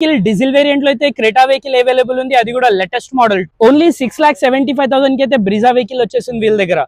Diesel variant లో అయితే Creta vehicle available ఉంది, అది కూడా లేటెస్ట్ మోడల్. ఓన్లీ 6,75,000 కి అయితే బ్రిజా వెహికల్ వచ్చేసింది వీళ్ళ దగ్గర.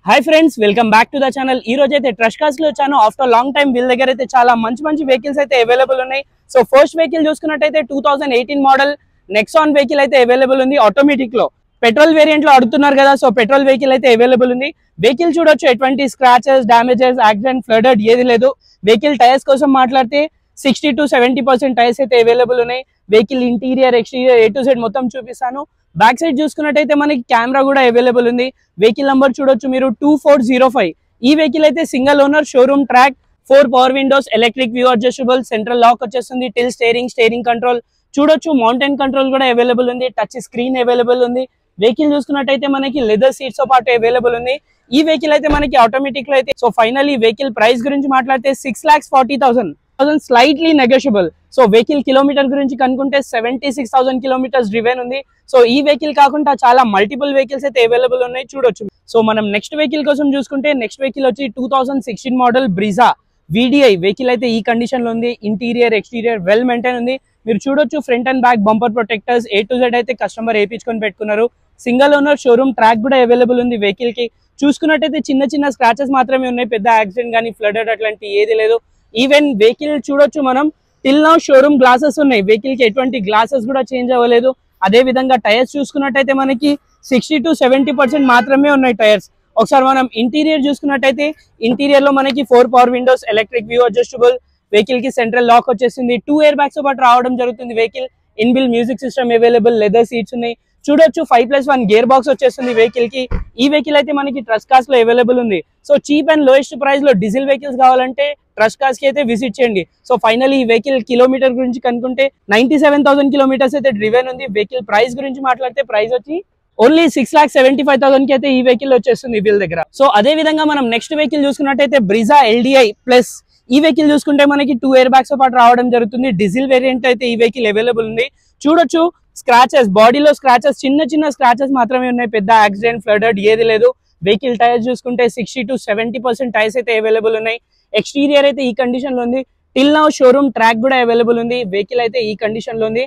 Hi friends, welcome back to the channel. ఈ రోజు అయితే ట్రస్ట్ కార్స్ లో వచ్చాను. ఆఫ్టర్ లాంగ్ టైం వీళ్ళ దగ్గర అయితే చాలా మంచి వెహికల్స్ అయితే అవైలబుల్ ఉన్నాయి. సో ఫస్ట్ వెహికల్ చూసుకున్నట్టయితే 2018 మోడల్ నెక్సాన్ వెహికల్ అయితే అవైలబుల్ ఉంది ఆటోమేటిక్ లో. పెట్రోల్ వేరియంట్ లో అడుగుతున్నారు కదా, సో పెట్రోల్ వెహికల్ అయితే అవైలబుల్ ఉంది. వెహికల్ చూడొచ్చు, ఎటువంటి స్క్రాచెస్, డామేజెస్, యాక్సిడెంట్, ఫ్లడెడ్ ఏది లేదు. వెహికల్ టైర్స్ కోసం మాట్లాడితే 60 to 70% టైర్స్ అయితే అవైలబుల్ ఉన్నాయి. Vehicle interior, exterior A to Z మొత్తం చూపిస్తాను. బ్యాక్ సైడ్ చూసుకున్నట్టయితే మనకి కెమెరా కూడా అవైలబుల్ ఉంది. వెహికల్ నంబర్ చూడొచ్చు మీరు 2405. ఈ వెహికల్ అయితే single owner, showroom track, 4 power windows, electric view adjustable, central lock వచ్చేస్తుంది, టిల్ స్టీరింగ్ కంట్రోల్ చూడొచ్చు, మౌంటైన్ కంట్రోల్ కూడా అవైలబుల్ ఉంది, టచ్ స్క్రీన్ అవైలబుల్ ఉంది. వెహికల్ చూసుకున్నట్టయితే మనకి లెదర్ సీట్స్ తో పాటు అవైలబుల్ ఉంది. ఈ వెహికల్ అయితే మనకి ఆటోమేటిక్ లో అయితే. సో ఫైనల్లీ వెహికల్ ప్రైస్ గురించి మాట్లాడితే 6,40,000 slightly negotiable. So vehicle kilometre గురించి కనుక్కుంటే 76,000 కిలోమీటర్స్ డ్రివెన్ ఉంది. సో ఈ వెహికల్ కాకుండా చాలా మల్టిపుల్ వెహికల్స్ అయితే అవైలబుల్ ఉన్నాయి చూడొచ్చు. సో మనం నెక్స్ట్ వెహికల్ కోసం చూసుకుంటే నెక్స్ట్ వెహికల్ వచ్చి 2016 మోడల్ బ్రిజా VDI వెహికల్ అయితే ఈ కండిషన్ లో ఉంది. ఇంటీరియర్, ఎక్స్టీరియర్ వెల్ మెయింటైన్ ఉంది. మీరు చూడొచ్చు, front and back bumper protectors A to Z అయితే కస్టమర్ వేయించుకొని పెట్టుకున్నారు. సింగిల్ ఓనర్, షోరూమ్ ట్రాక్ కూడా అవైలబుల్ ఉంది. వెహికల్ కి చూసుకున్నట్టయితే చిన్న స్క్రాచెస్ మాత్రమే ఉన్నాయి, పెద్ద యాక్సిడెంట్ కానీ ఫ్లడెడ్ అట్లాంటి ఏది లేదు. ఈవెన్ వెహికల్ చూడొచ్చు మనం, టిల్ నౌ షోరూమ్ గ్లాసెస్ ఉన్నాయి. వెహికల్ కి ఎటువంటి గ్లాసెస్ కూడా చేంజ్ అవ్వలేదు. అదే విధంగా టైర్స్ చూసుకున్నట్టయితే మనకి 60 to 70% మాత్రమే ఉన్నాయి టైర్స్. ఒకసారి మనం ఇంటీరియర్ చూసుకున్నట్టయితే ఇంటీరియర్ లో మనకి 4 power windows, electric view adjustable, vehicle కి సెంట్రల్ లాక్ వచ్చేసింది, 2 ఎయిర్ బ్యాగ్స్ తో పాటు రావడం జరుగుతుంది. Vehicle ఇన్బిల్ music system available, leather seats ఉన్నాయి చూడొచ్చు. 5+1 గేర్ బాక్స్ వచ్చేస్తుంది వెహికల్ కి. ఈ వెహికల్ అయితే మనకి ట్రస్ట్ కార్స్ లో అవైలబుల్ ఉంది. So cheap and lowest price లో డీజిల్ వెహికల్స్ కావాలంటే ట్రస్ట్ కార్స్ కి అయితే విజిట్ చేయండి. సో ఫైనల్లీ ఈ వెహికల్ కిలోమీటర్ గురించి కనుక్కుంటే 97,000 కిలోమీటర్స్ అయితే డ్రివెన్ ఉంది. వెహికల్ ప్రైస్ గురించి మాట్లాడితే ప్రైస్ వచ్చి ఓన్లీ 6,75,000 కి అయితే ఈ వెహికల్ వచ్చేస్తుంది వీళ్ళ దగ్గర. సో అదే విధంగా మనం నెక్స్ట్ వెహికల్ చూసుకున్నట్టయితే బ్రిజా LDI ప్లస్. ఈ వెహికల్ చూసుకుంటే మనకి 2 ఎయిర్ బ్యాగ్స్ తో పాటు రావడం జరుగుతుంది. డీజిల్ వేరియంట్ అయితే ఈ వెహికల్ అవైలబుల్ ఉంది. చూడొచ్చు, స్క్రాచెస్, బాడీలో స్క్రాచెస్, చిన్న స్క్రాచెస్ మాత్రమే ఉన్నాయి, పెద్ద యాక్సిడెంట్, ఫ్లడెడ్ ఏది లేదు. వెహికల్ టైర్స్ చూసుకుంటే 60 to 70% టైర్స్ అయితే అవైలబుల్ ఉన్నాయి. ఎక్స్టీరియర్ అయితే ఈ కండిషన్ లో ఉంది. టిల్ నౌ షోరూమ్ ట్రాక్ కూడా అవైలబుల్ ఉంది. వెహికల్ అయితే ఈ కండిషన్ లో ఉంది.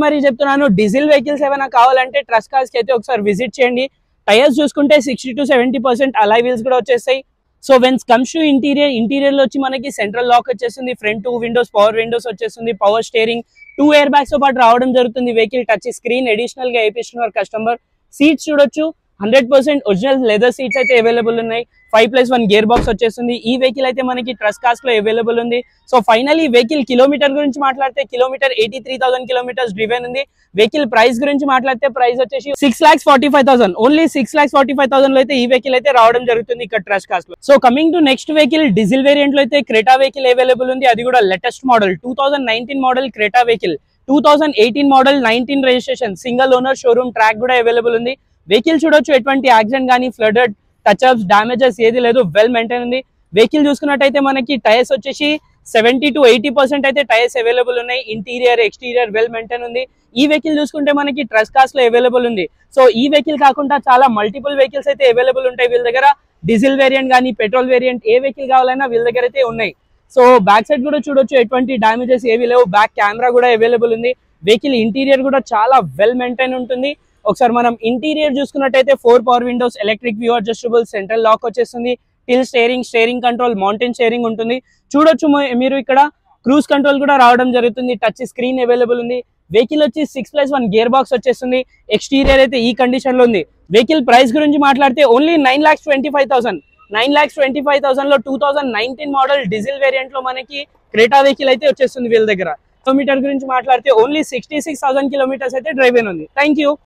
మరీ చెప్తున్నాను, డీజిల్ వెహికల్స్ ఏమైనా కావాలంటే ట్రస్ట్ కార్స్ కి అయితే ఒకసారి విజిట్ చేయండి. టైర్స్ చూసుకుంటే 60 to 70% అలాయ్ వీల్స్ కూడా వచ్చేస్తాయి. So when's comes to interior లో వచ్చి మనకి సెంట్రల్ లాక్ వచ్చేస్తుంది, ఫ్రంట్ 2 విండోస్, పవర్ విండోస్ వచ్చేస్తుంది, పవర్ స్టీరింగ్, 2 ఎయిర్ బ్యాగ్స్ తో పాటు రావడం జరుగుతుంది. వెహికల్ టచ్ స్క్రీన్ అడిషనల్ గా వేపిస్తున్నారు కస్టమర్. సీట్స్ చూడొచ్చు, 100% ఒరిజినల్ లెదర్ సీట్స్ అయితే అవైలబుల్ ఉన్నాయి. 5+1 గేర్ బాక్స్ వచ్చేస్తుంది. ఈ వెహికల్ అయితే మనకి ట్రస్ట్ కార్స్ లో అవైలబుల్ ఉంది. సో ఫైనల్లీ వెహికల్ కిలోమీటర్ గురించి మాట్లాడితే కిలోమీటర్ 83,000 కిలోమీటర్స్ డ్రివెన్ ఉంది. వెహికల్ ప్రైస్ గురించి మాట్లాడితే ప్రైస్ వచ్చేసి 6,45,000. ఓన్లీ 6,45,000 లో అయితే ఈ వెహికల్ అయితే రావడం జరుగుతుంది ఇక్కడ ట్రస్ట్ కార్స్ లో. So coming to next vehicle, diesel variant లో అయితే క్రెటా వెహికల్ అవైలబుల్ ఉంది, అది కూడా latest model 2019 model Creta vehicle. 2018 model, 19 registration, single owner, showroom track కూడా అవైలబుల్ ఉంది. వెహికల్ చూడొచ్చు, ఎటువంటి యాక్సిడెంట్ కానీ, ఫ్లడెడ్, టచ్అప్స్, డామేజెస్ ఏది లేదు, వెల్ మెయింటైన్ ఉంది. వెహికల్ చూసుకున్నట్టయితే మనకి టైర్స్ వచ్చేసి 70 to 80% అయితే టైర్స్ అవైలబుల్ ఉన్నాయి. ఇంటీరియర్, ఎక్స్టీరియర్ వెల్ మెయింటైన్ ఉంది. ఈ వెహికల్ చూసుకుంటే మనకి ట్రస్ట్ కార్స్ లో అవైలబుల్ ఉంది. సో ఈ వెహికల్ కాకుండా చాలా మల్టిపుల్ వెహికల్స్ అయితే అవైలబుల్ ఉంటాయి వీళ్ళ దగ్గర. డీజిల్ వేరియంట్ కానీ, పెట్రోల్ వేరియంట్, ఏ వెహికల్ కావాలన్నా వీళ్ళ దగ్గర అయితే ఉన్నాయి. సో బ్యాక్ సైడ్ కూడా చూడొచ్చు, ఎటువంటి డామేజెస్ ఏవి లేవు. బ్యాక్ కెమెరా కూడా అవైలబుల్ ఉంది. వెహికల్ ఇంటీరియర్ కూడా చాలా వెల్ మెయింటైన్ ఉంటుంది. ఒకసారి మనం ఇంటీరియర్ చూసుకున్నట్టయితే 4 power windows, electric view adjustable, central lock వచ్చేస్తుంది, tilt steering control, mounted steering ఉంటుంది. చూడొచ్చు మీరు ఇక్కడ క్రూజ్ కంట్రోల్ కూడా రావడం జరుగుతుంది. టచ్ స్క్రీన్ అవైలబుల్ ఉంది. వెహికల్ వచ్చి 6+1 గేర్ బాక్స్ వచ్చేస్తుంది. ఎక్స్టీరియర్ అయితే ఈ కండిషన్ లో ఉంది. వెహికల్ ప్రైస్ గురించి మాట్లాడితే ఓన్లీ 9,25,000. 9,25,000 లో 2019 మోడల్ డీజిల్ వేరియంట్ లో మనకి క్రెటా వెహికల్ అయితే వచ్చేస్తుంది వీళ్ళ దగ్గర. కిలోమీటర్ గురించి మాట్లాడితే ఓన్లీ 66,000 కిలోమీటర్స్ అయితే డ్రైవ్ ఉంది. Thank you.